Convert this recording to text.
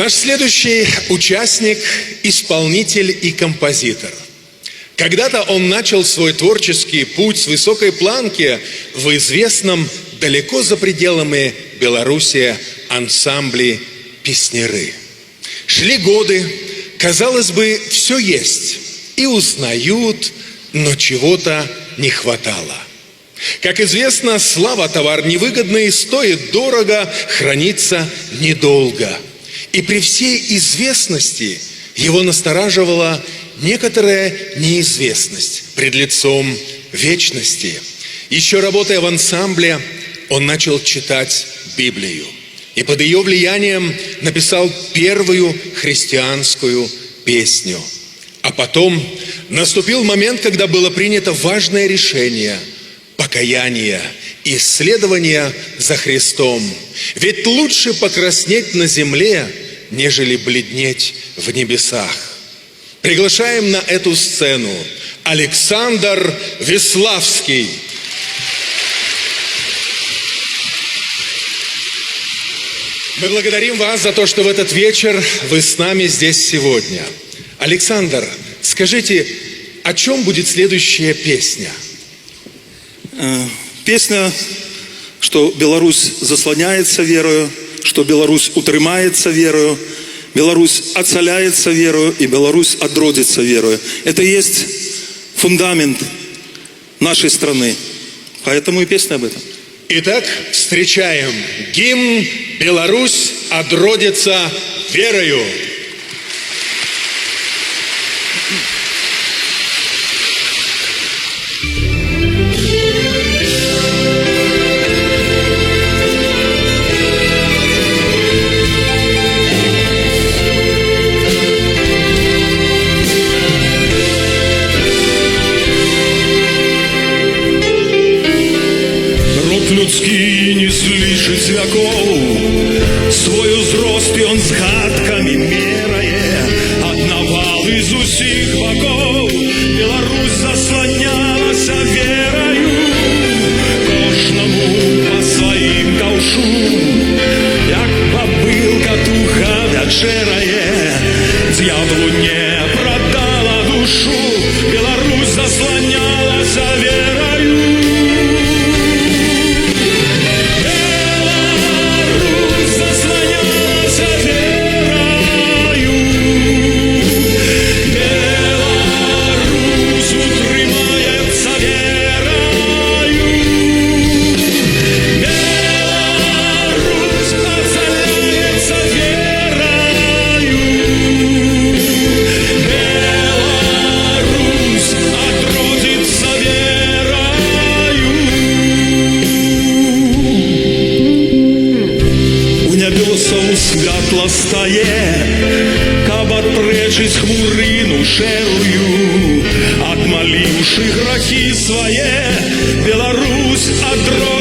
Наш следующий участник – исполнитель и композитор. Когда-то он начал свой творческий путь с высокой планки в известном далеко за пределами Беларуси ансамбле «Песняры». Шли годы, казалось бы, все есть, и узнают, но чего-то не хватало. Как известно, слава – товар невыгодный, стоит дорого, хранится недолго. И при всей известности его настораживала некоторая неизвестность пред лицом вечности. Еще работая в ансамбле, он начал читать Библию. И под ее влиянием написал первую христианскую песню. А потом наступил момент, когда было принято важное решение – покаяние, исследование за Христом. Ведь лучше покраснеть на земле, нежели бледнеть в небесах. Приглашаем на эту сцену Александр Веславский. Мы благодарим вас за то, что в этот вечер вы с нами здесь сегодня. Александр, скажите, о чем будет следующая песня? Песня, что Беларусь заслоняется верою, что Беларусь утрымается верою, Беларусь оцаляется верою и Беларусь отродится верою. Это и есть фундамент нашей страны. Поэтому и песня об этом. Итак, встречаем гимн «Беларусь отродится верою». Людський не слышит веков, свой узрост и он с гадками мерае, от навал из усіх боков Беларусь заслонялась верою, кожному по своим каушу, як бабылка туха вечерае, дьяволу не продала душу, Беларусь заслонялась верою. Святла стае, каб отпрэчыць хмурыну шэрую, адмаліўшы грахі свае, Беларусь адродзіцца